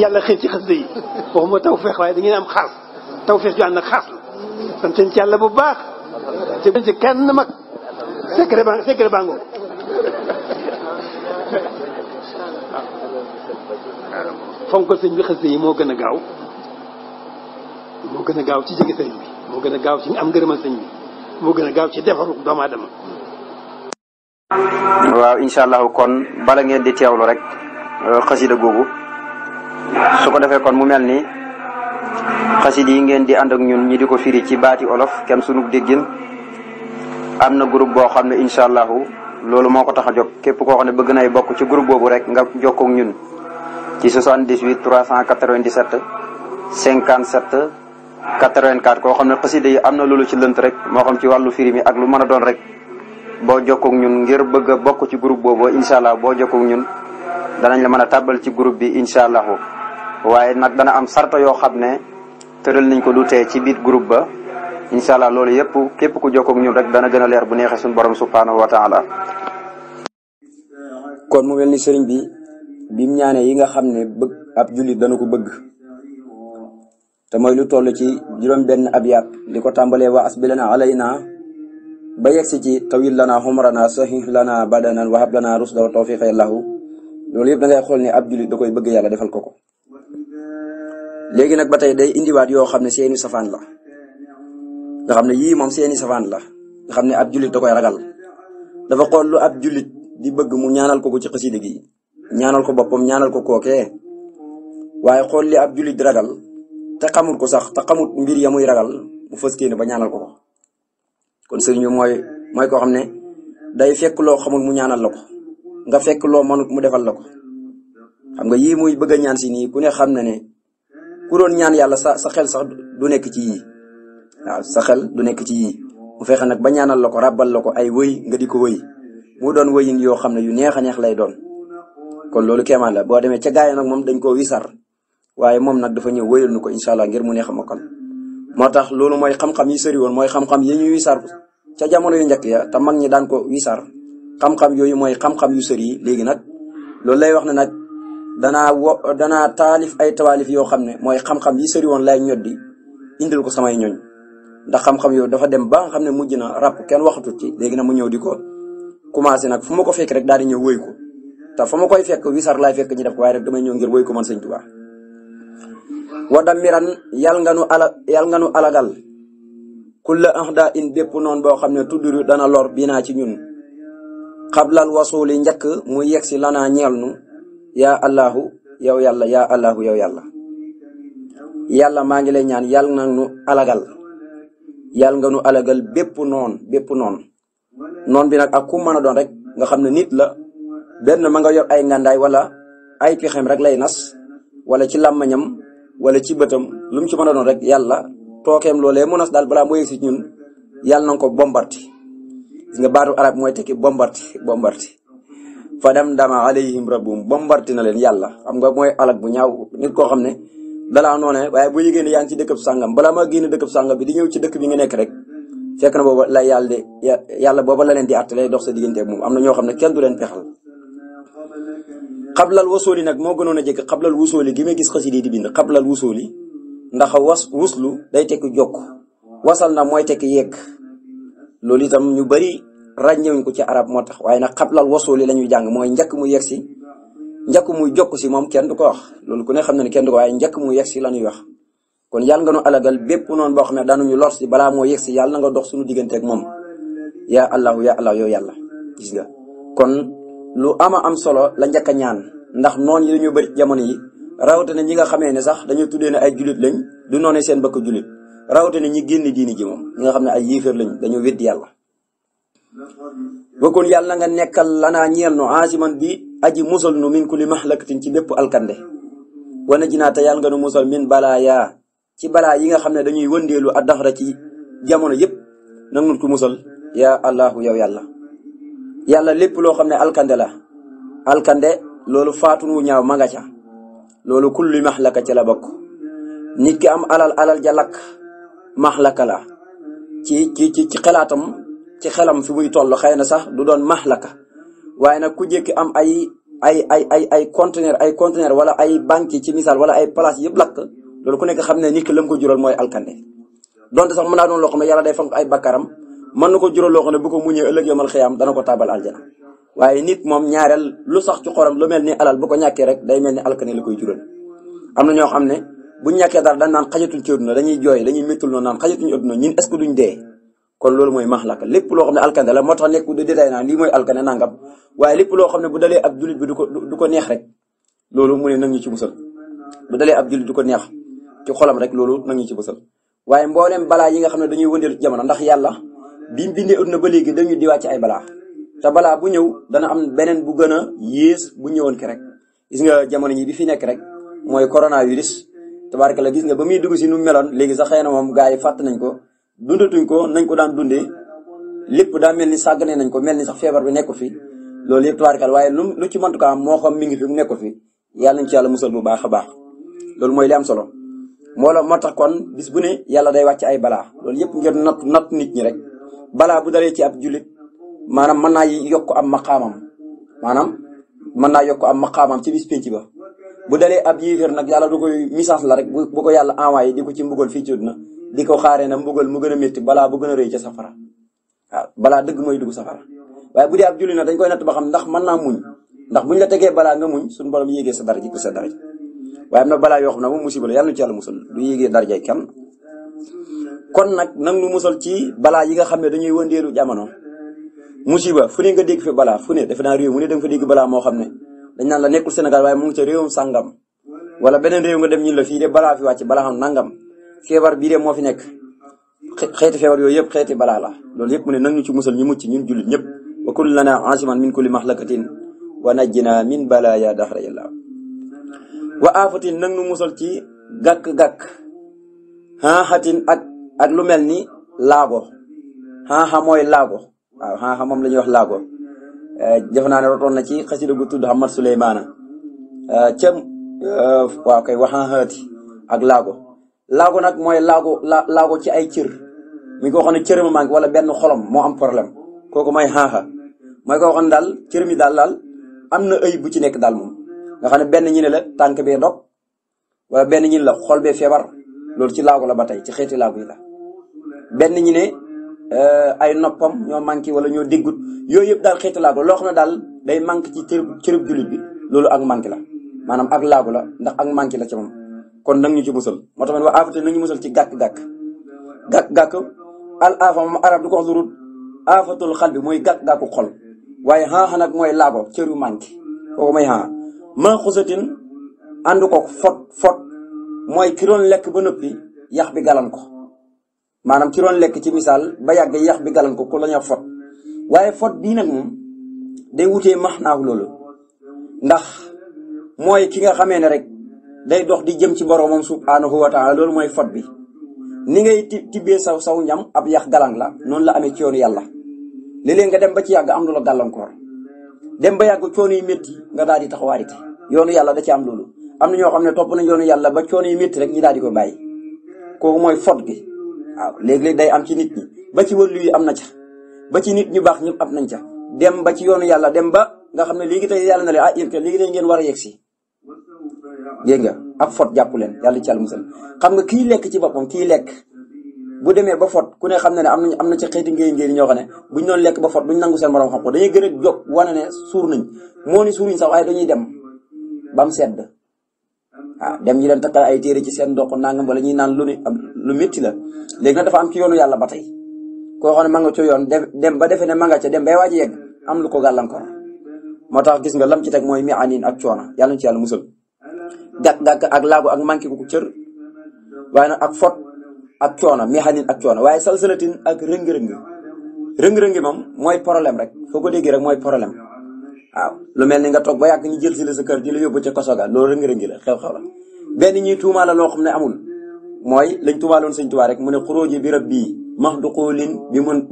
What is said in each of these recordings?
yàlla xëy ci xasida yi waxuma tawfeex waaye da ngeen am xaas tawfeex ju ànd ak xaas la sant ci yàlla bu baax ci kenn mag secret bango fonk sëñ bi xasida yi moo gën a gaaw ci jege sëñ bi moo gën a gaaw ci am ngërëmal sëñ bi moo gën a gaaw ci defaru doomu aadama. waaw incha allahu kon bala ngeen di teewlu rek xasida googu su ko defee kon mu mel ni xasida yi ngeen di ànd ak ñun ñi di ko firi ci baati olof kem sunu déggin am na groupe boo xam ne incha allahu loolu moo ko tax a jóg képp koo xam ne bëgg nay bokk ci groupe boobu rek nga jokkoo ak ñun ci 78 397 57 84 koo xam ne xasida yi am na loolu ci lënt rek moo xam ci wàllu firi mi ak lu mën a doon rek boo jokkoo ak ñun ngir bëgg a bokk ci groupe boobu incha allah boo jokkoo ak ñun danañ la mën a tàbbal ci groupe bi incha allahu waaye nag dana am sarta yoo xam ne tëral nañ ko du tee ci biir groupe ba incha allah loolu yëpp képp ku jokkoo ak ñun rek dana gën a leer bu neexee suñu borom subhanahu wa taala. kon mu mel ni sëriñ bi bim ñaanee yi nga xam ne bëgg ab jullit dana ko bëgg te mooy lu toll ci juróom-benn abyaat di ko tàmbalee wa asbilana alayna ba yegsi ci tawil lana xumrana sahih lana badanan wahab lana rusda wa tawfiqa yallahu loolu yëpp da ngay xool ne ab jullit da koy bëgg yàlla defal ko ko. léegi nag ba tey day indiwaat yoo xam ne seeni safaan la nga xam ne yii moom seeni safaan la nga xam ne ab jullit da koy ragal dafa xool lu ab jullit di bëgg mu ñaanal ko ci xasida gi ñaanal ko boppam ñaanal ko kookee waaye xool li ab jullit di ragal te xamul ko sax te xamul mbir ya muy ragal mu fës kéene ba ñaanal ko kon sëriñ bi mooy koo xam ne day fekk loo xamul mu ñaanal la ko nga fekk loo mënut mu defal la ko xam nga yii muy bëgg a ñaan si nii ku ne xam na ne ku doon ñaan yàlla sa xel sax du nekk ci yii waaw sa xel du nekk ci yii mu fexe nag ba ñaanal la ko ràbbal la ko ay wëy nga di ko wëy mu doon wëyin yoo xam ne yu neex a neex lay doon kon loolu kéemaan la boo demee ca gaay nag moom dañ koo wisar waaye moom nag dafa ñëw wëyal nu ko incha allah ngir mu neex a mokkal moo tax loolu mooy xam-xam yi sëri woon mooy xam-xam yi ñuy wisar ca jamono yu njëkk ya te mag ñi daan ko wisar xam-xam yooyu mooy xam-xam yu sëri yi léegi nag loolu lay wax ne nag danaa taalif ay tawaalif yoo xam ne mooy xam-xam yi sëri woon lay ñoddi indil ko samay ñooñ ndax xam-xam yooyu dafa dem ba nga xam ne mujj na ràpp kenn waxatut ci léegi nag mu ñëw di ko commencé nag fu ma ko fekk rek daal di ñëw wëy ko te fa ma koy fekk wisar laay fekk ñu def ko waaye rek damay ñëw ngir wëy ko man sëñ Tuubaa wa damiran yal nga nu alagal kulla ahda in bépp noonu boo xam ne tudduru dana lor binaa ci ñun xablal wasuli njëkk mu yegsi lanaa ñeel nu yaa allahu yow yàlla yaa allahu yow yàlla yàlla maa ngi lay ñaan yàlla nga nu alagal bépp noon noon bi nag ak ku mën a doon rek nga xam ne nit la benn ma nga yor ay ngàndaay wala ay pexem rek lay nas wala ci làmmañam wala ci bëtam lu mu ci mën a doon rek yàlla tookeem loolee mu nas daal balaa mu yegsi ñun yàlla na ko bombarti gis nga baatu arab mooy tekki bombarti fa dem dama alayhim rabbum bombarti na leen yàlla xam nga mooy alag bu ñaaw nit koo xam ne dalaa noone waaye bu yëgee ne yaa ngi ci dëkkab sàngam balaa maa génn dëkkab sàngam bi di ñëw ci dëkk bi nga nekk rek fekk na booba la yàlla booba la leen di àtt lay dox sa diggante ak moom am na ñoo xam ne kenn du leen pexal xablal wusooli nag moo gënoon a jëkk xablal wusooli gi may gis xasida di bind xablal wusooli ndax wuslu day tekki jokk wasal na mooy tekki yegg loolu itam ñu bari ràññewuñ ko ci arab moo tax waaye nag xablal wusooli la ñuy jàng mooy njëkk mu yegg si njëkk muy jokk si moom kenn du ko wax loolu ku ne xam na ne kenn du ko waaye njëkk mu yegg si la ñuy wax kon yàlla nga nu alagal bépp noonu boo xam ne daanuñu lor si balaa moo yegg si yàlla na nga dox suñu diggante ak moom yaa allahu yow yàlla gis nga kon lu am solo la njëkk a ñaan ndax noonu yi dañoo bëri jamono yi rawatina ñi nga xamee ne sax dañoo tuddee ne ay julit lañ du noonee seen bëkk julit rawatina ñi génn diini ji moom ñi nga xam ne ay yéefar lañ dañoo weddi yàlla bëggoon yàlla nga nekkal lanaa ñeel nu asiman bi aji musal nu min kulli mahlakatin ci bépp alkande wana jinaata yàlla nga nu musal min balaa yaa ci balaa yi nga xam ne dañuy wëndeelu a daxara ci jamono yëpp nag nun ko musal yaa allahu yow yàlla lépp loo xam ne alkande loolu faatun wu ñaaw maga ca loolu kulli maxlaka ca la bokk nit ki am alal ja lakk maxlaka la ci xelaatam ci xelam fi muy toll xëy na sax du doon maxlaka waaye nag ku jékki am ay ay conteneur wala ay banque ci misaal wala ay place yëpp lakk loolu ku nekk xam ne nit ki la mu ko jural mooy alkande donte sax mën naa doon loo xam ne yàlla day fank ay bakkaram mën na ko jural loo xam ne bu ko muñee ëllëg yomal xiyaam dana ko tabal aljana waaye nit moom ñaareel lu sax ci xolam lu mel ni alal bu ko ñàkkee rek day mel ni alkande la koy jural am na ñoo xam ne bu ñàkkee dara dañ naan xajatuñ ci àdduna dañuy jooy dañuy méttul noonu naan xajatuñ àdduna ñun est ce que duñ dee kon loolu mooy maxlaka lépp loo xam ne alkande la moo tax nekk du détail naan lii mooy alkande nangam waaye lépp loo xam ne bu dalee ab jullit bi du ko neex rek loolu mu ne nag ñu ci musal bu dalee ab jullit du ko neex ci xolam rek loolu nag ñu ci musal waaye mbooleem balaa yi nga xam ne dañuy wëndeelu ci jamono ndax yàlla bi mu bindee àdduna ba léegi dañuy di wàcc ay balaa te balaa bu ñëw dana am beneen bu gën a yées bu ñëwoon ki rek gis nga jamono ñi bi fi nekk rek mooy coronavirus tabaaraka la gis nga ba muy dugg si nu meloon léegi sax xëy na moom gars yi fàtt nañ ko dundatuñ ko nañ ko daan dundee lépp daa mel ni sàggane nañ ko mel ni sax feebar bi nekkul fi loolu yëpp tabaaraka waaye lu ci mëntu ko am moo xam mi ngi fi mu nekkul fi yàlla nañ ci yàlla musal bu baax a baax loolu mooy li am solo moo tax kon bis bu ne yàlla day wàcc ay balaa loolu yëpp ngir natt nit ñi rek balaa bu dalee ci ab jullit maanaam mën naa yokk am maqaamam ci bis penc ba bu dalee ab yéeféer nag yàlla du koy message la rek bu ko yàlla envoyé di ko ci mbugal fii ci àddina di ko xaaree na mbugal mu gën a métti balaa bu gën a rëy ca safara waaw balaa dëgg mooy dugg safara waaye bu dee ab jullit nag dañ koy natt ba xam ndax mën naa muñ ndax buñ la tegee balaa nga muñ suñu borom yéegee sa daraja ci sa daraja waaye am na balaa yoo xam ne moom musiba la yàlla na ci yàlla musal du yéegee darajay kenn kon nag nag nu musal ci balaa yi nga xam ne dañuy wëndeelu jamono musiba fu ne nga dégg fi balaa fu ne defe naa réew mu ne da nga fa dégg balaa moo xam ne dañ naan la nekkul Sénégal waaye mu ngi ca réewum sàngam wala beneen réew nga dem ñun la fii de balaa fi wàcc balaa xam nangam feebar bii de moo fi nekk xeeti feebar yooyu yëpp xeeti balaa la loolu yëpp mu ne nag ñu ci musal ñu mucc ñun jullit ñëpp wa kun lana asiman min kulli mahlakatin wa najjina min balaya dahra yàlla wa afatin nag nu musal ci gàkk-gàkk xaaxatin ak lu mel ni laago xaaxa mooy laago waaw xaaxa moom la ñuy wax laago defe naa ne rotoon na ci xasida gu tudd Ahmad Suleymaana ca waaw kay waxaaxaati ak laago nag mooy laago ci ay cër mi ko xam ne cër ma manqué wala benn xolom moo am problème kooku mooy xaaxa mooy koo xam ne daal cër mi daal am na ëy bu ci nekk daal moom nga xam ne benn ñi ne la tànk bee dog wala benn ñi ne la xol bee feebar loolu ci laago la ba tey ci xeeti laago yi la benn ñi ne ay noppam ñoo manqué wala ñoo déggut yooyu yëpp daal xeeti laago loo xam ne daal day manqué ci cërub jullit bi loolu ak manqué la maanaam ak laago la ndax ak manqué la ci moom kon nag ñu ci musal moo tax wa aafate nag ñu musal ci gàkk-gàkk al aafa moom arab du ko wax lu rut aafatul xal bi mooy gàkk-gàkku xol waaye xaaxa nag mooy laago cër yu manqué kooku mooy xaaxa maa xusatin ànd ko fot mooy ki doon lekk ba noppi yax bi galan ko maanaam ki doon lekk ci misaal ba yàgg yax bi galan ko ku la ñuy fot waaye fot bii nag moom day wutee max naaw loolu ndax mooy ki nga xamee ne rek day dox di jëm ci boroomam subhaanahu wa taala loolu mooy fot bi ni ngay tibbee saw ñam ab yax galang la noonu la amee ci yoonu yàlla léeg-léeg nga dem ba ci yàgg am lu la gàllankoor dem ba yàgg coono yu métti nga daal di taxawaarite yoonu yàlla da ci am loolu am na ñoo xam ne topp nañ yoonu yàlla ba coono yu métti rek ñi daal di ko bàyyi kooku mooy fot gi waaw léeg-léeg day am ci nit ñi ba ci wàllu yi am na ca ba ci nit ñu baax ñëpp am nañ ca dem ba ci yoonu yàlla dem ba nga xam ne léegi tey yàlla na leen yéen léegi tey ngeen war a yegg si dégg nga ak fot jàpp leen yàlla ci yàlla musal xam nga kii lekk ci boppam kii lekk bu demee ba fot ku ne xam ne am na ci xeeti ngéy ñoo xam ne buñ doon lekk ba fot duñ nangu seen morom xam ko dañuy gën a jóg wane ne suur nañ moo ni suuruñ sax waaye dañuy dem ba mu sedd waaw dem ñu leen takkal ay téere ci seen ndox nangam wala ñuy naan lu métti la léegi nag dafa am ci yoonu yàlla ba tey koo xam ne ma nga ci yoon dem ba defe ne ma nga ca dem bay waaj yegg am lu ko gàllankoor moo tax gis nga lam ci teg mooy mi anin ak coono yàlla na ci yàlla musal gàkk ak laago ak manqué ku cër waaye nag ak fot ak coono mi anin ak coono waaye salsalatin ak rëng-rëngi moom mooy problème rek foo ko déggee rek mooy problème waaw lu mel ni nga toog ba yàgg ñu jël si la sa kër di la yóbbu ca kosoga loolu rëng-rëngi la xew-xew la benn ñuy tuumaa la loo xam ne amul mooy lañ tuumaaloon sëñ Tuubaa rek mu ne xuróoji bi rab bii max du xoolin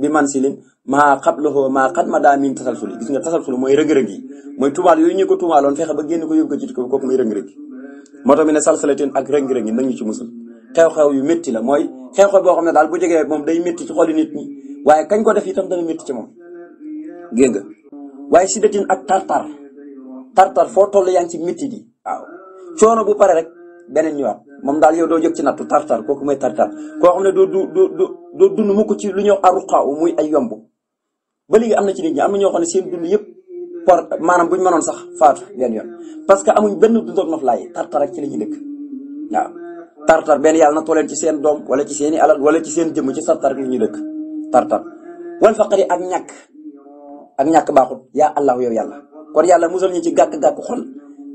bi man silin maa xabloxoo maa xat ma daa miin tasalsuli gis nga tasalsuli mooy rëng-rëng yi mooy tuumaal yooyu ñu ko tuumaaloon fexe ba génn ko yóbbu ko ci kooku mooy rëng-rëng moo tax mi ne salsalatin ak rëng-rëng yi nag ñu ci musal xew-xew yu métti la mooy xew-xew boo xam ne daal bu jegee moom day métti ci xoli nit ñi waaye kañ ko def itam dana métti ci moom gén nga waaye siddatin ak tartar tartar foo toll yaa ngi ci métti di waaw coono bu pare rek beneen ñëwaat moom daal yow doo jóg ci nattu tartar kooku mooy tartar koo xam ne doo dund mukk ci lu ñëw arruqaaw muy ay yomb ba léegi am na ci nit ñi am na ñoo xam ne seen dund yëpp maanaam buñ mënoon sax faatu leen yoon parce que amuñ benn dund ak noflaay tartar rek ci la ñuy dëkk waaw tartar benn yàlla na tooleen ci seen doom wala ci seeni alal wala ci seen jëmm ci tartar rek la ñuy dëkk tartar wal faqri ak ñàkk baaxut yaa allahu yow yàlla kon yàlla musal ñu ci gàkk-gàkk xol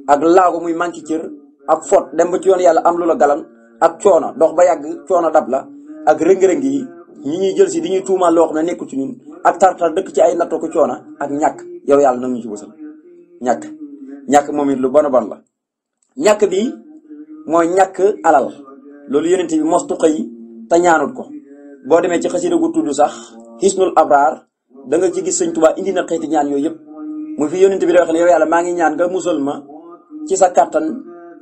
ak laago muy manqué cër ak fot dem ba ci yoon yàlla am lu la galan ak coono dox ba yàgg coono dab la ak rëng-rëng yi ñi ñuy jël si di ñuy tuumaal loo xam ne nekkul ci ñun ak tartar dëkk ci ay nattoo ko coono ak ñàkk yow yàlla nag ñu ci musal ñàkk moom it lu bon a bon la ñàkk bi mooy ñàkk alal loolu yonent bi mostu xëy te ñaanut ko boo demee ci xasida gu tudd sax Hisnul Abraar da nga ci gis sëñ Tuubaa indi na xeeti ñaan yooyu yëpp mu fi yonent bi da wax ne yow yàlla maa ngi ñaan nga musal ma ci sa kàttan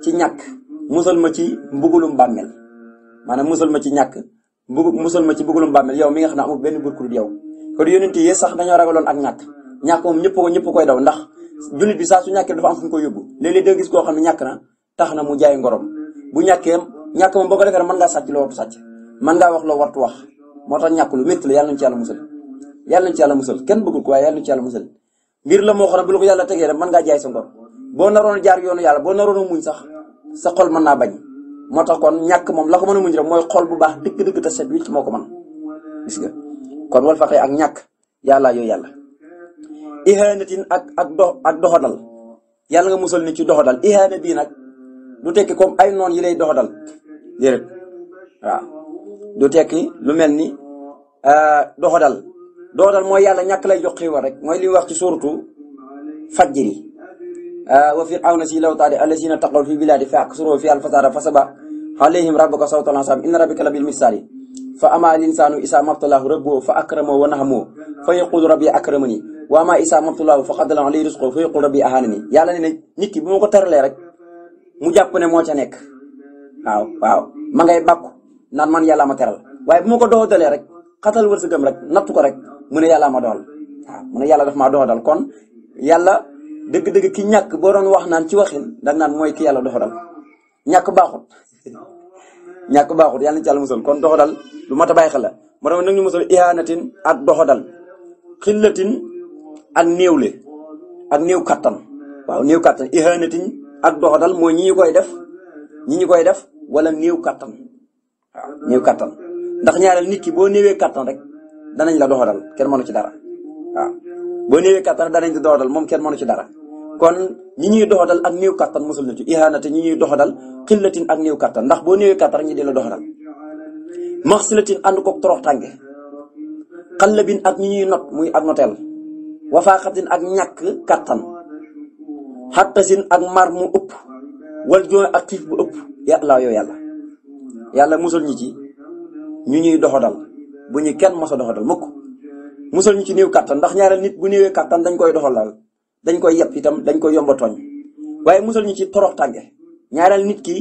ci ñàkk musal ma ci mbugulum bàmmeel maanaam musal ma ci ñàkk musal ma ci mbugulum bàmmeel yow mi nga xam ne amul benn buur ku dul yow kon yonent yi sax dañoo ragaloon ak ñàkk moom ñëpp koy daw ndax jullit bi saa su ñàkkee dafa am fu ñu koy yóbbu léeg-léeg da gis koo xam ne ñàkk na tax na mu jaay ngorom bu ñàkk moom boo ko defee mën ngaa sàcc loo wartu sàcc mën ngaa wax loo wartu wax moo tax ñàkk lu métti la yàlla nañu ci yàlla musal kenn bëggul ko waaye yàlla nañu ci yàlla musal mbir la moo xam ne bu la ko yàlla tegee rek mën ngaa jaay sa ngor boo naroon jaar yoonu yàlla boo naroon muñ sax sa xol mën naa bañ moo tax kon ñàkk moom la ko mën a muñ rek mooy xol bu baax dëgg-dëgg te set wicc moo ko mën gis nga kon wal faqee ak ñàkk yàlla yooyu yàlla ihaanatin ak doxadal yàlla nga musal ni ci doxadal ihaana bii nag du tekki comme ay noon yi lay doxadal déedéet waaw du tekki lu mel ni doxadal mooy yàlla ñàkk lay jox xiiwal rek mooy li wax ci suuratu fajri wa fir'awna zi l-awtaadi allazina taqaw fi bilaadi fa aksaro fi al-fasaada fa saba alayhim rabbuka sawtal azaab inna rabbaka labil mirsaadi fa ama al-insaanu isaa mabtalaahu rabbuhu fa akramahu wa na'amahu fa yaqulu rabbi akramani wa ama isaa mabtalaahu fa qaddara alayhi rizqahu fa yaqulu rabbi ahaanani yàlla ne nit ki bu ma ko teralee rek mu jàpp ne moo ca nekk waaw ma ngay bàkku naan man yàlla ma teral waaye bu ma ko doxadalee rek xatal wërsëgam rek nattu ko rek mu ne yàlla ma doxal waaw mu ne yàlla daf maa doxadal kon yàlla dëgg-dëgg ki ñàkk boo doon wax naan ci waxin dag naan mooy ki yàlla doxadal ñàkk baaxut yàlla na ci yàlla musal kon doxadal lu mat a bàyyi xel la moo tax nag ñu musal ihaanatin ak doxadal xillatin ak néewle ak néew kattan waaw néew kattan ihaanatin ak doxadal mooy ñi ñu koy def wala néew kattan waaw néew kattan ndax ñaareel nit ki boo néewee kattan rek danañ la doxadal kenn mënu ci dara waaw boo néewee kattan danañ la doxadal moom kenn mënu ci dara kon ñi ñuy doxadal ak néew kattan musul na ci ihaanatin ñi ñuy doxadal xillatin ak néew kattan ndax boo néewee kattan rek ñi di la doxadal maxsilatin ànd koog torox tànge xallabin ak ñi ñuy not muy ak noteel wafaaxatin ak ñàkk kattan xattasin ak mar mu ëpp wal jooy ak xiif bu ëpp yàlla yow yàlla musal ñi ci ñu ñuy doxadal bu ñu kenn mos a doxadal mukk musal ñu ci néew kattan ndax ñaareel nit bu néewee kattan dañ koy doxalal dañ koy yepp itam dañ koy yomba tooñ waaye musal ñu ci torox tànge ñaareel nit ki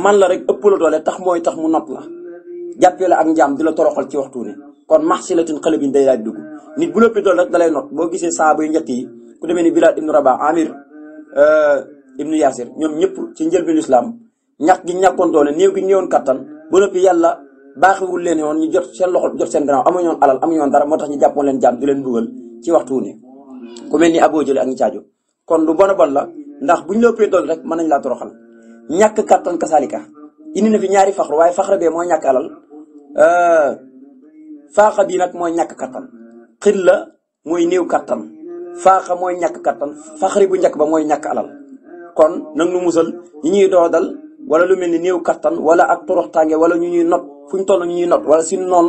man la rek ëpp la doole tax mu not la jàppee la ak njaam di la toroxal ci waxtu ne kon maxsilatin xale bi day laaj dugg nit bu lëppee doole rek dalay not boo gisee saaba yu njëkk yi ku demee ni Bilaal ibnu Rabah Amir ibnu Yasir ñoom ñëpp ci njëlbéenu islam ñàkk gi ñàkkoon doole néew gi néewoon kattan ba noppi yàlla baaxewul leen yoon ñu jot seen loxo jot seen gannaaw amuñu woon alal amuñu woon dara moo tax ñu jàppoon leen jaam di leen dugal ci waxtu ne ku mel ni Aboo Jële ak ñi caajo kon lu bon a bon la ndax buñ la ëppee doole rek mën nañ laa toroxal ñàkk kattan kasaalika indi na fi ñaari faxru waaye faxra bee mooy ñàkk alal faaxa bii nag mooy ñàkk kattan xilla mooy néew kattan faaxa mooy ñàkk kattan faxri bu njëkk ba mooy ñàkk alal kon nag nu musal ñi ñuy doodal wala lu mel ni néew kattan wala ak toroxtaange wala ñu ñuy not fu ñu toll ñu ñuy not wala suñu noon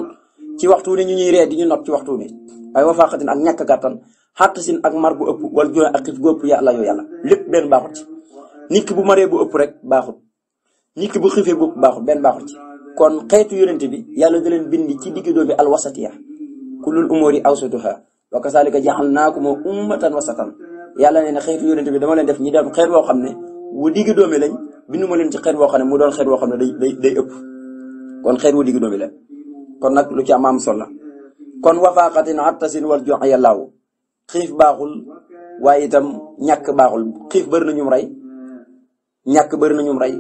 ci waxtu ne ñu ñuy ree di ñu not ci waxtu ne waaye wa faaxatin ak ñàkk kattan xattasin ak mar bu ëpp wala jooy ak xiif gu ëpp yàlla lépp benn baaxut ci nit ki bu maree bu ëpp rek baaxut nit ki bu xiifee bu ëpp baaxut benn baaxut ci kon xeetu yonente bi yàlla da leen bindi ci digg doomi alwasatiya kullul umuri awsatuha wa kasalika jaxalnaakum ummatan wasatan yàlla nee na xeetu yonente bi dama leen def ñi dem xeet boo xam ne wu digg doomi lañ binduma leen ci xeet boo xam ne mu doon xeet boo xam ne day ëpp kon xeet wu digg doomi la kon nag lu ci am solo la kon wafaqatin attasin wal jox yàllaawu xiif baaxul waaye itam ñàkk baaxul xiif bëri na ñum rey ñàkk bëri na ñum rey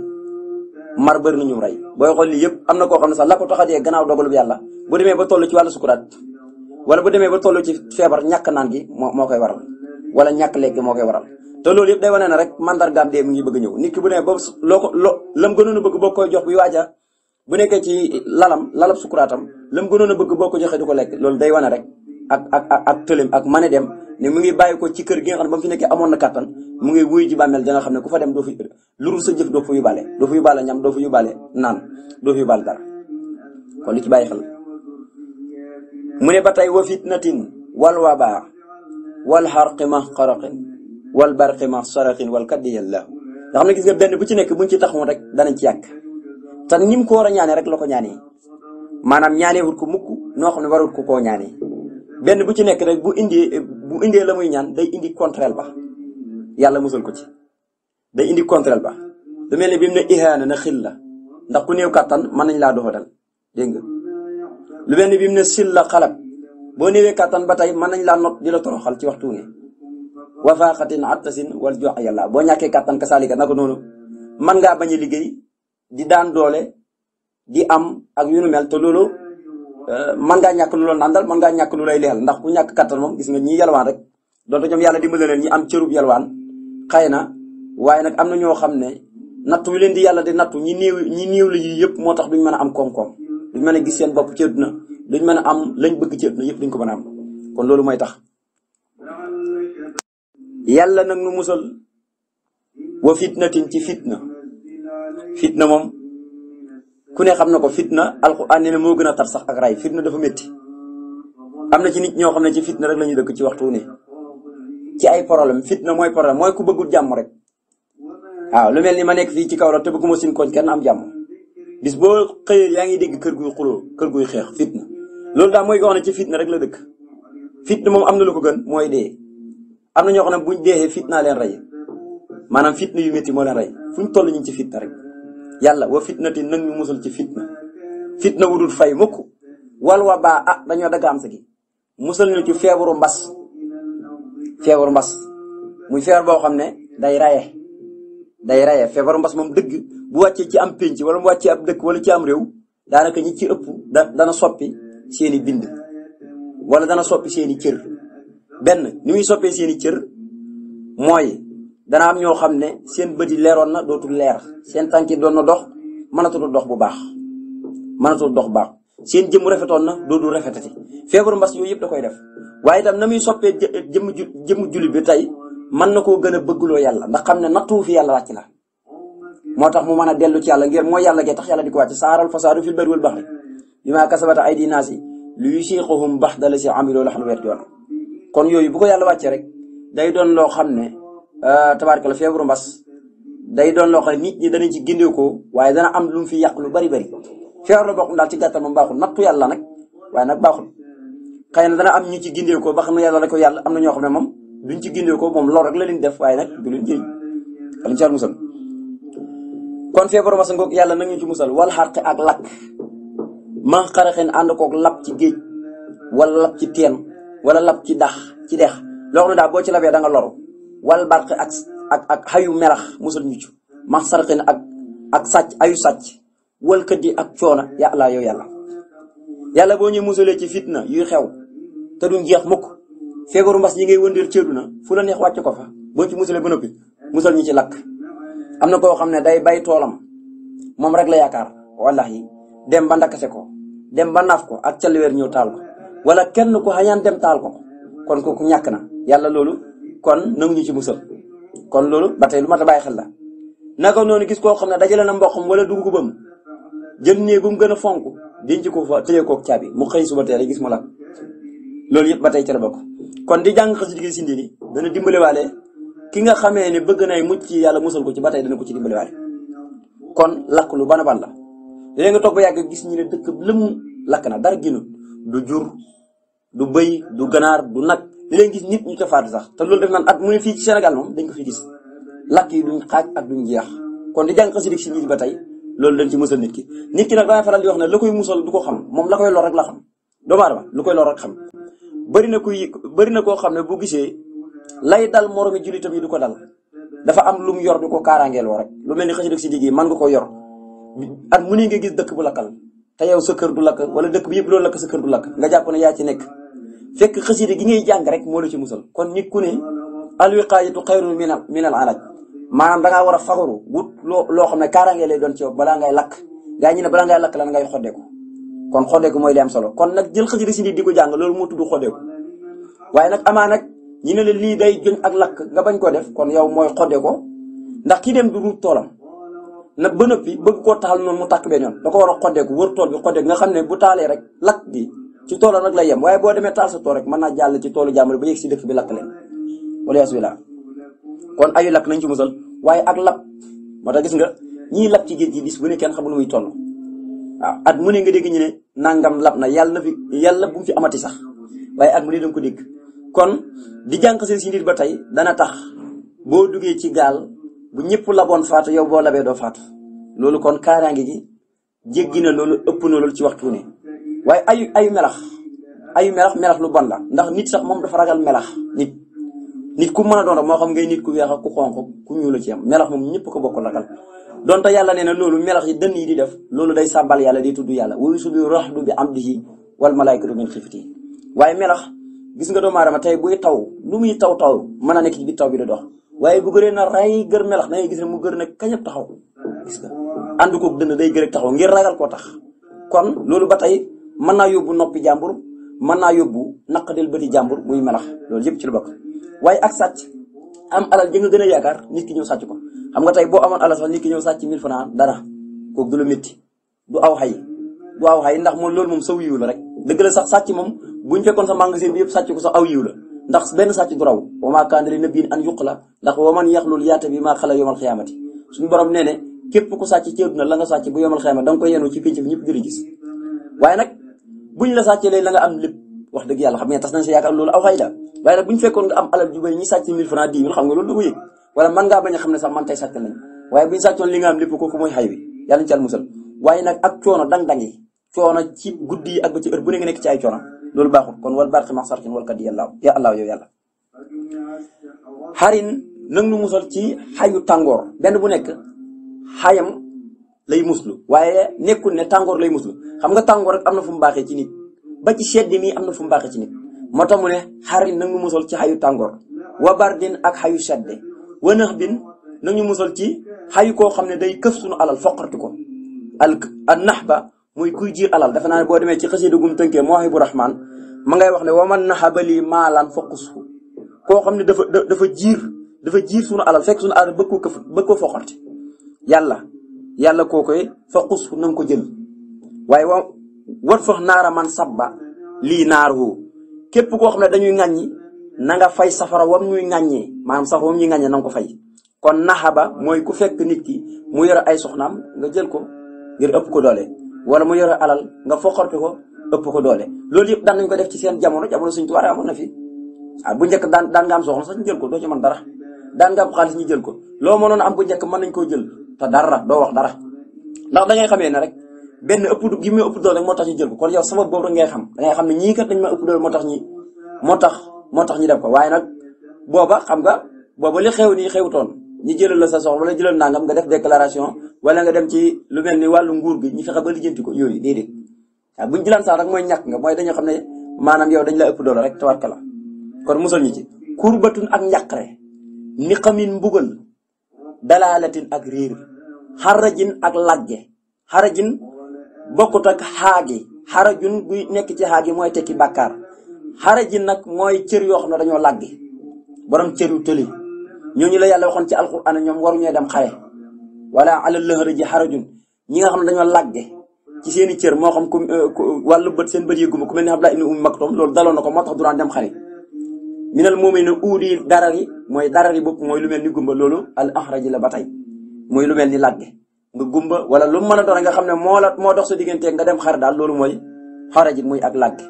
mar bëri na ñum rey booy xool lii yëpp am na koo xam ne sax la ko tax a dee gannaaw dogalub yàlla bu demee ba toll ci wàllu sukuraat wala bu demee ba toll ci feebar ñàkk naan gi moo koy waral wala ñàkk lekk gi moo koy waral te loolu yëpp day wane ne rek mandargaam dee mu ngi bëgg ñëw nit ki bu demee ba lam gënoon a bëgg boo koy jox buy waaja bu nekkee ci lalab sukuraatam lam gënoon a bëgg boo ko joxee du ko lekk loolu day wane rek ak tëlem ak mane dem ne mu ngi bàyyi ko ci kër gi nga xam ne ba mu fi nekkee amoon na kattan mu ngi wuy ji bàmmeel da nga xam ne ku fa dem doo fi lu dul sa jëf doo fa yóbbaale ñam doo fa yóbbaale naan doo fa yóbbaale dara kon li ci bàyyi xel mu ne ba tey wa fitnatin wal wabaa wal xarqi ma xaraqin wal barqi ma saraxin wal kaddi yàlla nga xam ne gis nga benn bu ci nekk buñ ci taxawoon rek danañ ci yàgg te ni mu ko war a ñaanee rek la ko ñaanee maanaam ñaanee wut ko mukk noo xam ne warut ko koo ñaanee benn bu ci nekk rek bu indee la muy ñaan day indi contraire ba yàlla musal ko ci day indi contraire ba lu mel ne bi mu ne ihaana na xil la ndax ku néew kàttan mën nañ laa doxadal dégg nga lu mel ne bi mu ne sil la xalab boo néewee kàttan ba tey mën nañ laa not di la toroxal ci waxtu ne wafaaxatin attasin wal jox yàlla boo ñàkkee kàttan kasaalika naka noonu mën ngaa bañ a liggéey di daan doole di am ak yu nu mel te loolu mën ngaa ñàkk lu la nandal mën ngaa ñàkk lu lay leexal ndax ku ñàkk kattan moom gis nga ñi yalwaan rek donte ñoom yàlla dimbale leen ñi am cërub yalwaan xëy na waaye nag am na ñoo xam ne nattu wi leen di yàlla di nattu ñi néew la yi yëpp moo tax duñ mën a am koom-koom duñ mën a gis seen bopp ci àdduna duñ mën a am lañ bëgg ci àdduna yëpp duñ ko mën a am kon loolu mooy tax yàlla nag nu musal wa fitnatin ci fitna moom ku ne xam na ko fitna alxuraan nee na moo gën a tar sax ak ray fitna dafa métti am na ci nit ñoo xam ne ci fitna rek la ñuy dëkk ci waxtu ne ci ay problème fitna mooy problème mooy ku bëggul jàmm rek waaw lu mel ni ma nekk fii ci kaw la te bëgguma suñ koñ kenn am jàmm bis boo xëyee yaa ngi dégg kër guy xuloo kër guy xeex fitna loolu daal mooy ko xam ne ci fitna rek la dëkk fitna moom am na lu ko gën mooy dee am na ñoo xam ne buñ deexee fitna leen rey maanaam fitna yu métti moo leen rey fu ñu toll ñu ci fitna rek yàlla wa fitnati nag ñu musal ci fitna wudul fay mukk wal wa baa dañoo dagg am sa gi musal ñu ci feebaru mbas muy feebar boo xam ne day raye feebaru mbas moom dëgg bu wàccee ci am pénc wala mu wàccee ab dëkk wala ci am réew daanaka ñi ci ëpp dana soppi seeni bind wala dana soppi seeni cër benn ni muy soppee seeni cër mooy dana am ñoo xam ne seen bët yi leeroon na dootul leer seen tànki doon na dox mënatul dox bu baax seen jëmm rafetoon na dootul rafetati feebaru mbas yooyu yëpp da koy def waaye itam na muy soppee jëmm julli bi tey mën na koo gën a bëggloo yàlla ndax xam ne nattu fi yàlla wàcc la moo tax mu mën a dellu ci yàlla ngir mooy yàlla gee tax yàlla di ko wàcc saaral fasaadu fil barri wal bahri bimaa kasabata aydi naasi liyuziiqahum ba'da llazii amiluu la'allahum yarji'uun kon yooyu bu ko yàlla wàccee rek day doon loo xam ne tabaarkalla feebaru mbas day doon loo xam ne nit ñi danañ ci gindeekoo waaye dana am lu mu fi yàq lu bari feebar la bokk daal ci gàttal moom baaxul nattu yàlla nag waaye nag baaxul xëy na dana am ñu ci gindeekoo ba xam ne yàlla la ko yàlla am na ñoo xam ne moom duñ ci gindeekoo moom loolu rek la leen def waaye nag du leen jëriñ wala ci musal kon feebaru mbas ngoog yàlla nag ñu ci musal wal xarqi ak lakk ma xaraxeen ànd koog lap ci géej wala lap ci teen wala lap ci dex loo xam ne daal boo ci labee da nga loru wal barqi ak xayu melax musal ñu ci ma sarqin ak sàcc ayu sàcc wal këddi ak coona yàlla yow yàlla boo ñuy musalee ci fitna yuy xew te duñ jeex mukk feebaru mbas yi ngay wëndeel ceedu na fu la neex wàcc ko fa boo ci musalee ba noppi musal ñu ci lakk am na koo xam ne day bay toolam moom rek la yaakaar wallahi dem ba ndakase ko dem ba naaf ko ak calweer ñëw taal ko wala kenn ku xañaan dem taal ko kon kooku ñàkk na yàlla loolu kon nangu ñu ci musal kon loolu ba tey lu mat a bàyyi xel la naka noonu gis koo xam ne dajale na mboqam wala dugubam jël néeg bu mu gën a fonk denc ko fa tëye koog caabi mu xëy suba teel gis mu lakk loolu yëpp ba tey ci la bokk kon di jàng xasida gi sindi ni dana dimbalewaale ki nga xamee ne bëgg nay mucc ci yàlla musal ko ci ba tey dana ko ci dimbalewaale kon lakk lu ban a ban la léegi nga toog ba yàgg gis ñu ne dëkk lëmm lakk na dara génnul du jur du bëy du ganaar du nag li leen gis nit ñu ca faatu sax te loolu def naan at mu ne fii ci Sénégal moom dañ ko fi gis lakk yi duñ xaaj ak duñ jeex kon di jàng xasida gi sindi ba tey loolu dañ ci musal nit ki nag damay faral di wax ne la koy musal du ko xam moom la koy lor rek la xam doomu aadama lu koy lor rek xam bëri na koo xam ne bu gisee lay dal moromi jullitam yi du ko dal dafa am lu mu yor di ko kaaraangeeloo rek lu mel ni xasida si digg yi mën nga ko yor at mu ne nga gis dëkk bu lakkal te yow sa kër du lakk wala dëkk bi yëpp loolu lakk sa kër du lakk nga jàpp ne yaa ci nekk fekk xasida gi ngay jàng rek moo la ci musal kon nit ku ne alwiqaayatu xayrun min al alaj maanaam dangaa war a fagaru wut loo xam ne kaaraange lay doon ci yow balaa ngay lakk gaa ñi ne balaa ngay lakk lan ngay xoddeeku kon xoddeeku mooy li am solo kon nag jël xasida si di ko jàng loolu moo tudd xoddeeku waaye nag amaa nag ñi ne la lii day joñ ak lakk nga bañ ko def kon yow mooy xodde ko ndax ki dem du ruut toolam nag ba noppi bëgg koo taxal noonu mu tàkk benn yoon da ko war a xoddeeku wër tool bi xoddeeku nga xam ne bu taalee rek lakk gi ci toolam rek lay yem waaye boo demee taal sa tool rek mën naa jàll ci toolu jàmbur ba yegg si dëkk bi lakk leen wala yasubilaa kon ayu lakk nañ ci musal waaye ak lab moo tax gis nga ñii lab ci géej gi bis bu ne kenn xamul muy toll waaw at mu ne nga dégg ñu ne nangam lab na yàlla bu mu fi amati sax waaye at mu ne danga ko dégg kon di jànq si nit ba tey dana tax boo duggee ci gaal bu ñëpp laboon faatu yow boo labee doo faatu loolu kon kaaraange gi jéggi na loolu ëpp na loolu ci waxtu ne waaye ayu melax lu bon la ndax nit sax moom dafa ragal melax nit ku mën a doon rek moo xam ngay nit ku weex ak ku xonq ku ñuul la ci am melax moom ñëpp ko bokk ragal donte yàlla nee na loolu melax yi dënn yi di def loolu day sàbbal yàlla day tudd yàlla wa yusabbihu rahdu bi amdihi wal malaikatu min xifatihi waaye melax gis nga doomu aadama tey buy taw lu muy taw mën a nekk ci biir taw bi da dox waaye bu gëree na ray gër melax da ngay gis ne mu gër ne kañëpp taxaw gis nga ànd koog dënn day gër ak taxaw ngir ragal koo tax kon loolu ba tey mën naa yóbbu noppi jàmbur mën naa yóbbu naqadil bëti jàmbur muy melax loolu yëpp ci lu bokk waaye ak sàcc am alal ji nga gën a yaakaar nit ki ñëw sàcc ko xam nga tey boo amoon alal sax nit ki ñëw sàcc 1000 francs dara kooku du la métti du aw xay ndax moom loolu moom saw yiw la rek dëgg la sax sàcc moom buñ fekkoon sa magasin bi yëpp sàcc ko sax aw yiw la ndax benn sàcc du raw wa maa kaana li nabiyyin an yuqtala ndax wa man yaxlul yaata bi maa xala yawmal xiyaamati suñu borom nee ne képp ku sàcc ci àdduna la nga sàcc bu yawmal xiyaamati da nga koy yenu ci pénc bi ñëpp di gis waaye nag buñ la sàccee lay la nga am lépp wax dëgg yàlla xam nga tas nañ sa yaakaar loolu aw xay la waaye nag buñ fekkoon nga am alal ju bay ñi sàcc 1000 francs 10 000 xam nga loolu da ko yëg wala man ngaa bañ a xam ne sax man tey sàcc nañ waaye buñ sàccoon li nga am lépp kooku mooy xay wi yàlla ñu ci al musal waaye nag ak coono dang-dang yi coono ci guddi yi ak ba ci heure bu ne nga nekk ci ay coono loolu baaxul kon wal barqi ma sarkin wal kaddi yàlla ya allah yow yàlla xarin nag nu musal ci xayu tàngoor benn bu nekk xayam lay muslu waaye nekkul ne tàngoor lay muslu xam nga tàngoor rek am na fu mu baaxee ci nit ba ci sedd mi am na fu mu baaxee ci nit moo tax mu ne xarin nag nu musal ci xayu tàngoor wa bardin ak xayu sedde wa nax bin nag ñu musal ci xayu koo xam ne day këf suñu alal foqarti ko al nax ba muy kuy jiir alal dafa naa ne boo demee ci xasida gum tënkee Mawaahibu Rahmaan ma ngay wax ne wa man naxaba lii maalaan foqus koo xam ne dafa jiir suñu alal fekk suñu alal bëgg koo foqarti yàlla koo koy foqus na nga ko jël waaye wat fax naara man sabba lii naaru képp koo xam ne dañuy ŋàññi na nga fay safara wam ñuy ŋàññee maanaam safara wam ñuy ŋàññee na nga ko fay kon naxaba mooy ku fekk nit ki mu yore ay soxnaam nga jël ko ngir ëpp ko doole wala mu yore alal nga foqarti ko ëpp ko doole loolu yëpp daan nañ ko def ci seen jamono suñu tuwaare amoon na fi bu njëkk daan nga am soxna sax ñu jël ko doo ci mën dara daan nga am xaalis ñu jël ko loo mënoon am bu njëkk mën nañ koo jël te dara doo wax dara ndax da ngay xamee ne rek benn ëpp gi muy ëpp doole rek moo tax ñu jël ko kon yow sabab boobu rek ngay xam da ngay xam ne ñii kat dañ ma ëpp doole moo tax ñu def ko waaye nag booba li xew nii xewutoon ñu jëlal la sa soxla wala jëlal nangam nga def déclaration wala nga dem ci lu mel ni wàllu nguur gi ñu fexe ba lijjanti ko yooyu déedéet waaw buñ jëlaan sax rek mooy ñàkk nga mooy dañoo xam ne maanaam yow dañ la ëpp doole rek tawarka la kon musal ñu ci kurbatun ak njàqare niqamin mbugal dalaalatin ak réer xarajin ak lagge xarajin bokkut ak xaagi xarajun buy nekk ci xaagi mooy tekki bàkkaar xarajin nag mooy cër yoo xam ne dañoo lagge borom cër yu tëli ñooñu la yàlla waxoon ci alquran ñoom waruñoo dem xare wala ala lëxëra ji xarajun ñi nga xam ne dañoo lagge ci seen i cër moo xam ku wàllu bët seen bët yi gumba ku mel ni Abdullah ibn Umm Maktum loolu daloon na ko moo tax duraan dem xare minal mu'miniina uudi darari mooy darari bopp mooy lu mel ni gumba loolu al axraji la ba tey mooy lu mel ni lagge nga gumba wala lu mën a doon nga xam ne moo dox sa digganteeg nga dem xare daal loolu mooy xarajit muy ak lagge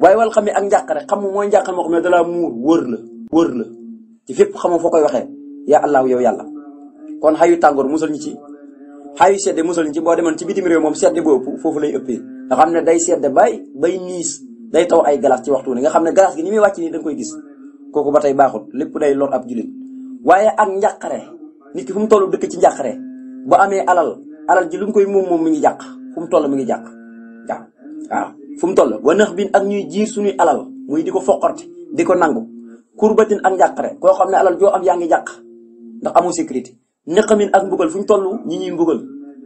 waaye wal xam ne ak njàqare xam mooy njàqare moo xam ne dalaa muur wër la ci fépp xamoo foo koy waxee yaa allah yow yàlla kon xayu tàngoor musal ñi ci xayu sedde musal ñi ci boo demoon ci bitim réew moom sedde boo ëpp foofu lay ëppee nga xam ne day sedde bay niis day taw ay glace ci waxtu ne nga xam ne glace gi ni muy wàcc nii da nga koy gis kooku ba tey baaxut lépp day lor ab jullit waaye ak njàqare nit ki fu mu toll dëkk ci njàqare bu amee alal ji lu mu koy moom mi ngi jàq fu mu toll mi ngi jàq waaw fu mu toll wa nax bin ak ñuy jiir suñuy alal muy di ko foqorti di ko nangu kurbatin ak njàqare koo xam ne alal joo am yaa ngi jàq ndax amoo sécurité niqamin ak mbugal fu ñu toll ñuy mbugal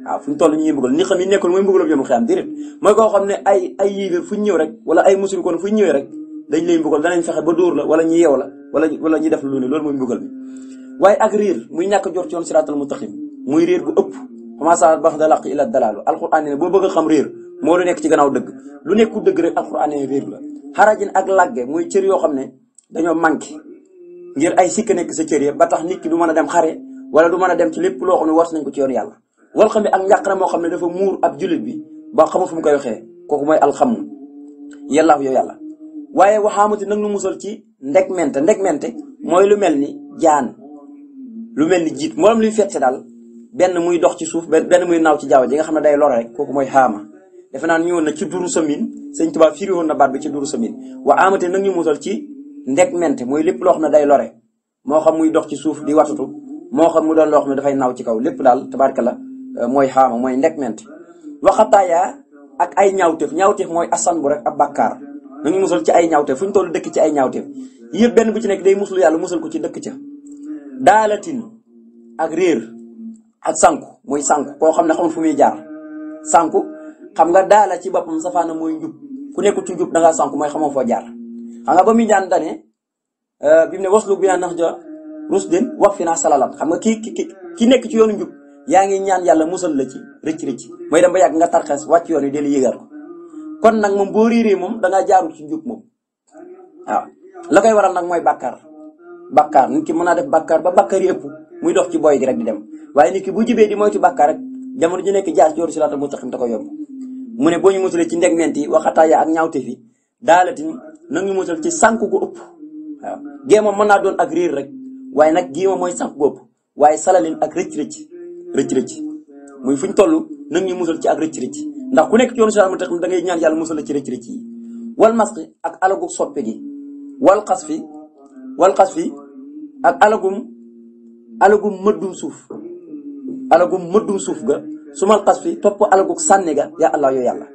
waaw fu ñu toll ñuy mbugal niqamin nekkul mooy mbugal yomu xiyam déedéet mooy koo xam ne ay yéeféer fu ñu ñëw rek wala ay musul koon fu ñu ñëwee rek dañ lay mbugal danañ fexe ba dóor la wala ñu yeew la wala ñu def lu ne loolu mooy mbugal bi waaye ak réer muy ñàkk jor ci yoon siraatal mustaqim muy réer gu ëpp commença bax da laq ila dalaalu alquran ne boo bëgg a xam réer moo lu nekk ci gannaaw dëgg lu nekku dëgg rek alquran ne réer la xarajin ak lagge muy cër yoo xam ne dañoo manqué ngir ay sikk nekk sa cër ya ba tax nit ki du mën a dem xare wala du mën a dem ci lépp loo xam ne war nañ ko ci yoon yàlla wal xam ne ak njàqare moo xam ne dafa muur ab jullit bi ba xamul fu mu koy waxee kooku mooy alxamu yàllaahu yow yàlla waaye waxaamati nag nu musal ci ndegmente mooy lu mel ni jaan lu mel ni jiit mboolem luy fette daal benn muy dox ci suuf benn muy naaw ci jaww ji nga xam ne day lore rek kooku mooy xaama defe naa ñëwoon na ci duru samin sëñ Tuubaa firi woon na baat bi ci duru samin wa amate nag ñu musal ci ndegmente mooy lépp loo xam ne day lore moo xam muy dox ci suuf di watatu moo xam mu doon loo xam ne dafay naaw ci kaw lépp daal tabaarka la mooy xaama mooy ndegmente waxataaya ak ay ñaawteef mooy asan bu rek ab bàkkaar nañu musal ci ay ñaawteef fu ñu toll dëkk ci ay ñaawteef yëpp benn bu ci nekk day muslu yàlla musal ko ci dëkk ca daalatin ak réer ak sànku mooy sànku koo xam ne xamul fu muy jaar sànku xam nga daala ci boppam safaana mooy njub ku nekkul ci njub da ngaa sànku mooy xamoo foo jaar xam nga ba muy daan dane bi mu ne waslu bi naa nax ja rusdin wax fi naa salalam xam nga ki nekk ci yoonu njub yaa ngi ñaan yàlla musal la ci rëcc mooy dem ba yàgg nga tarxees wàcc yoon yi deli yëgal ko kon nag moom boo riiree moom dangaa jaarul ci njub moom waaw la koy waral nag mooy bàkkaar nit ki mën naa def bàkkaar ba bàkkaar yi ëpp muy dox ci boy gi rek di dem waaye nit ki bu jibee di moytu bàkkaar rek jamono ju nekk jaar ci yoonu siraatal mustaqim da ko yomb mu ne boo ñu musalee ci ndegment yi waxataaya ak ñaawte fi daalatin nag ñu musal ci sànku gu ëpp waaw gée moom mën naa doon ak riir rek waaye nag gii moom mooy sànku gu ëpp waaye salalin ak rëcc muy fuñ toll nag ñu musal ci ak rëcc ndax ku nekk ci yoonu siraatal mustaqim da ngay ñaan yàlla musal la ci rëcc yi wal masqi ak alagu soppe gi wal xas fi ak alagum mëddum suuf ga sumal xas fi topp alagug sànni ga yaa allah yoo yàlla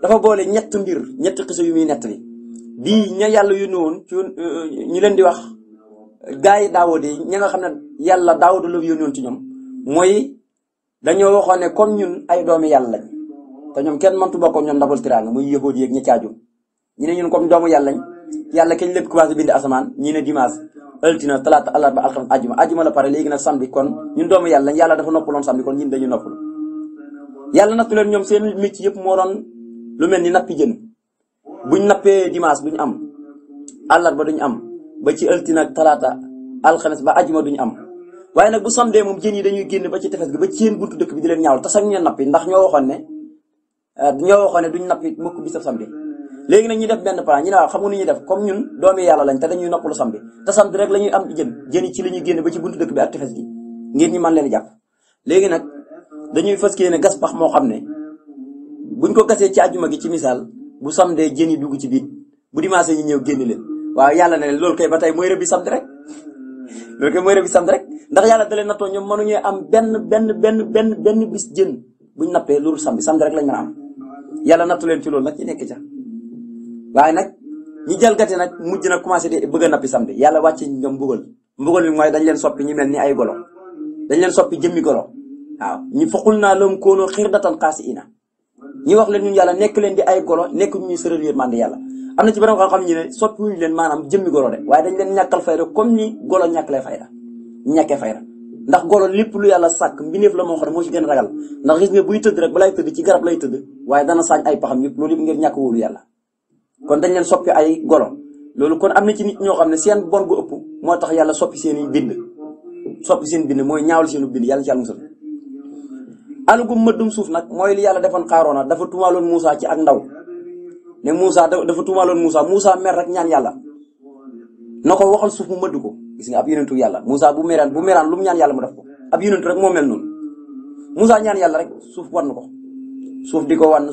dafa boole ñetti xisa yu muy nettali bii ña yàlla yu woon ci ñu leen di wax gaa yi daawode yi ña nga xam ne yàlla daawode la yónni woon ci ñoom mooy dañoo waxoon ne comme ñun ay doomi yàlla lañ te ñoom kenn mëntu bokk ñoom ndabal tiraanga muy yahudi yeeg ña caaju ñu ne ñun comme doomu yàlla lañ yàlla kañ lépp commencé bind asamaan ñii ne dimanche altine talaata àllarba alxames ajuma la pare léegi nag samedi kon ñun doomu yàlla lañ yàlla dafa noppaloon samedi kon ñun dañu noppalu yàlla nattu leen ñoom seen métier yëpp moo doon lu mel ni nappi jën buñ nappee dimanche duñ am àllarba duñ am ba ci altine ak talaata alxames ba ajuma duñ am waaye nag bu samedi moom jën yi dañuy génn ba ci tefes gi ba ci yéen buntu dëkk bi di leen ñaawal te sax ñu nappi ndax ñoo waxoon ne duñ nappi mukk bi sa samedi léegi nag ñu def benn plan ñu ne waaw xam nga nu ñuy def comme ñun doomi yàlla lañ te dañuy noppalu samedi te samedi rek la ñuy am jën yi ci la ñuy génn ba ci buntu dëkk bi ak tefes gi ngir ñi mën leen jàpp léegi nag dañuy fas yéene gas pax moo xam ne buñ ko gasee ci àjjuma gi ci misaal bu samedi jën yi dugg ci biir bu dimanche ñu ñëw génn leen waaw yàlla ne leen loolu kay ba tey mooy rëbbi samedi rek ndax yàlla da leen nattoo ñoom mënuñu am benn bis jën buñ nappee loolu samedi rek lañ mën a am yàlla nattu leen ci loolu nag ci nekk ca waaye nag ñi jalgati nag mujj na commencé di bëgg a nappi samedi yàlla wàcce ñoom mbugal mi mooy dañ leen soppi ñu mel ni ay golo dañ leen soppi jëmmi golo waaw ñu foqul naa loom koonoo xirdatan xaasiina ñi wax leen ñun yàlla nekk leen di ay golo nekk ñu ñuy sëral yërmande yàlla am na ci beneen xam-xam ñu ne soppi wuñu leen maanaam jëmmi golo de waaye dañ leen ñàkkal fayda comme ni golo ñàkkee fayda ndax golo lépp lu yàlla sàkk mbindeef la moo xam ne moo ci gën a ragal ndax gis nga buy tëdd rek balay tëdd ci garab lay tëdd waaye dana saañ ay paxam yëpp loolu yëpp ngir ñàkk wóolu yàlla kon dañ leen soppi ay golo loolu kon am na ci nit ñoo xam ne seen bon gu ëpp moo tax yàlla soppi seen bind mooy ñaawal seenu bind yàlla ci yàlla musal alugum mëddum suuf nag mooy li yàlla defoon xaaroona dafa tuumaaloon Moussa ci ak ndaw ne Moussa dafa tuumaaloon Moussa mer rek ñaan yàlla na ko waxal suuf mu mëdd ko gis nga ab yonentu yàlla Moussa bu meraan lu mu ñaan yàlla mu def ko ab yonentu rek moo mel noonu Moussa ñaan yàlla rek suuf wann ko suuf di ko wann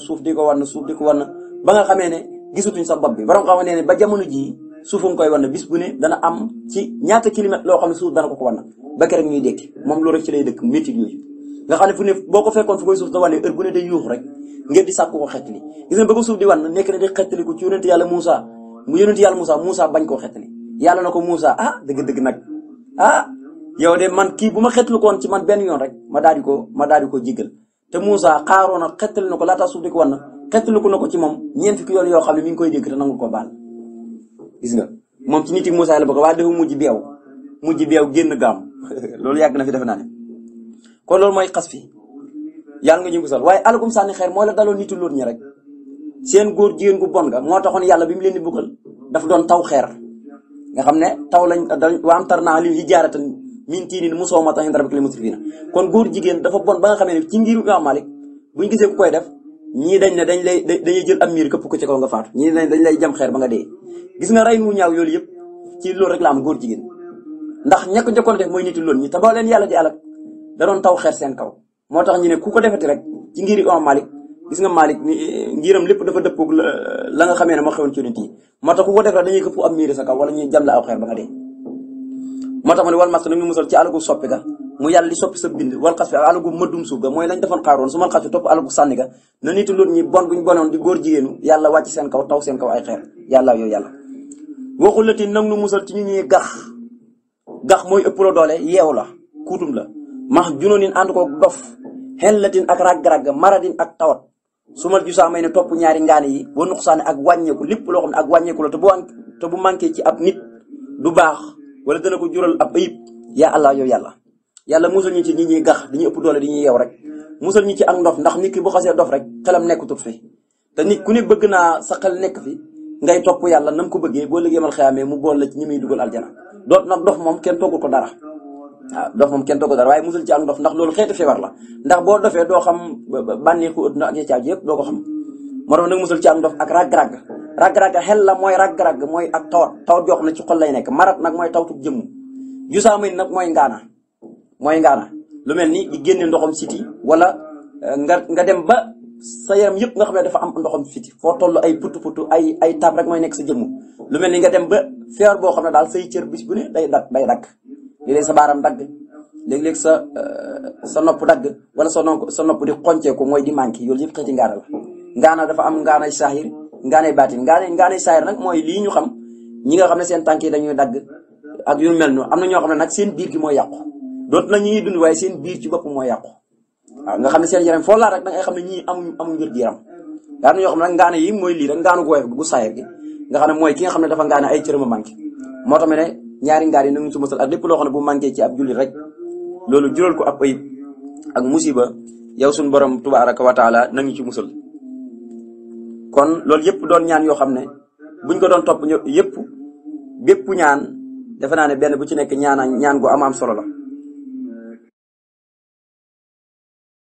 ba nga xamee ne gisatuñ sa bopp bi borom xam ne ba jamono jii suufu nga koy wan bis bu ne dana am ci ñaata kilomètre loo xam ne suuf dana ko wan ba keroog ñuy dekki moom loolu rek ci lay dëkk métti yooyu nga xam ne fu ne boo ko fekkoon fu koy suuf da wane heure bu ne day yuux rek ngeen di sàkku ko xettali gis nga ba ko suuf di wan nekk na di xettali ko ci yonent yàlla Moussa bañ koo xettali yàlla na ko Moussa dëgg-dëgg nag yow de man kii bu ma xettali ko woon ci man benn yoon rek ma daal di ko jéggal te Moussa xaaroon na xettali na ko laataa suuf di ko wan xettali ko na ko ci moom ñeent fukki yoon yoo xam ne mi ngi koy dégg te nangul ko baal gis nga moom ci nit yi Moussa la bëgg waaye dafa mujj beew génn gaam loolu yàgg na fi defe naa ne kon loolu mooy xas fi yàlla nga ñu musal waaye alagum sànni xeer mooy la daloon nitu loon ñi rek seen góor jigéen gu bon nga moo taxoon yàlla bi mu leen di buggal dafa doon taw xeer nga xam ne taw lañ wa am tar naa li hijaaratan min tiinin musawwamatan inda rabbika lil musrifina kon góor jigéen dafa bon ba nga xamee ne ci ngiru Imaam Malik buñ gisee ku koy def ñii dañ ne dañuy jël am miir këpp ko ci kaw nga faatu ñii dañ lay jam xeer ba nga dee gis nga rey mu ñaaw yoolu yëpp ci loolu rek la am góor jigéen ndax ña ko jëkkoon def mooy nitu loon ñi te boo leen yàlla di alak da doon taw xeer seen kaw moo tax ñu ne ku ko defati rek ci ngiri Imaam Malik gis nga Malik ngiram lépp dafa dëppoog la nga xamee ne moo xewoon ci yonent yi moo tax ku ko def rek dañuy këpp am miir sa kaw wala ñuy jam la aw xeer ba nga dee moo tax ma ne wal mas nag ñu musal ci alagu soppi ga mu yàlla di soppi sa bind wal xas fi ak alagu mëddum suuf ga mooy lañ defoon xaaroon su mal xas fi topp alagu sànni ga na nitu loon ñi bon buñ bonoon di góor jigéenu yàlla wàcc seen kaw taw seen kaw ay xeer yàlla yow yàlla waxulati nag nu musal ci ñu ñuy gax mooy ëpp la doole yeew la kuutum la max junóonin ànd ko dof xellatin ak ragg-ragg maradin ak tawat su mal ju saa may ne topp ñaari ngaane yi ba nuqsaane ak wàññeeku lépp loo xam ne ak wàññeeku la te bu manqué ci ab nit du baax wala dana ko jural ab ayib yaa allah yow yàlla musal ñu ci ñi ñuy gax dañuy ëpp doole di ñuy yeew rek musal ñu ci ak ndof ndax nit ki bu xasee dof rek xelam nekkutut fi te nit ku ne bëgg naa sa xel nekk fi ngay topp yàlla nam ko bëggee boo liggéey mal xëyaamee mu bool la ci ñi muy dugal aljana doot nag dof moom kenn toggul ko dara dof moom kenn toggul dara waaye musal ci ak ndof ndax loolu xeeti feebar la ndax boo dofee doo xam bànneexu ëtt na ak ci yëpp doo ko xam moo tax nag musal ci ak ndof ak ragg-ragg xel la mooy ragg-ragg mooy ak tawat joo xam ne ci xol lay nekk marat nag mooy tawtu jëmm jusaamay nag mooy ngaana lu mel ni di génne ndoxam siti wala nga dem ba sa yaram yëpp nga xam ne dafa am ndoxam siti foo toll ay putu ay tab rek mooy nekk sa jëmm lu mel ni nga dem ba feebar boo xam ne daal say cër bis bu ne day dagg léeg-léeg sa baaram dagg léeg-léeg sa nopp dagg wala sa nopp di xonceeku mooy di manqué yooyu yëpp xeeti ngaana la ngaana dafa am ngaanay saahir ngaanay baatin ngaanay saahir nag mooy lii ñu xam ñi nga xam ne seen tànk yi dañuy dagg ak yu mel noonu am na ñoo xam ne nag seen biir gi mooy yàqu dootu na ñi dund waaye seen biir ci bopp mooy yàqu waaw nga xam ne seen yaram foo laa rek da ngay xam ne ñii amuñ wér gi yaram am na ñoo xam ne nag ngaana yi mooy lii rek ngaanu gu woyof gu saahir gi nga xam ne mooy ki nga xam ne dafa ngaane ay cërëma manqué moo tax ne ñaari ngaar yi nanguñ ci musal ak lépp loo xam ne bu manqué ci ab jullit rek loolu jural ko ab ayib ak musiba yow suñu borom tabaaraka wa taala nangu ci musal kon loolu yëpp doon ñaan yoo xam ne buñ ko doon topp yëpp bépp ñaan defe naa ne benn bu ci nekk ñaan gu am solo la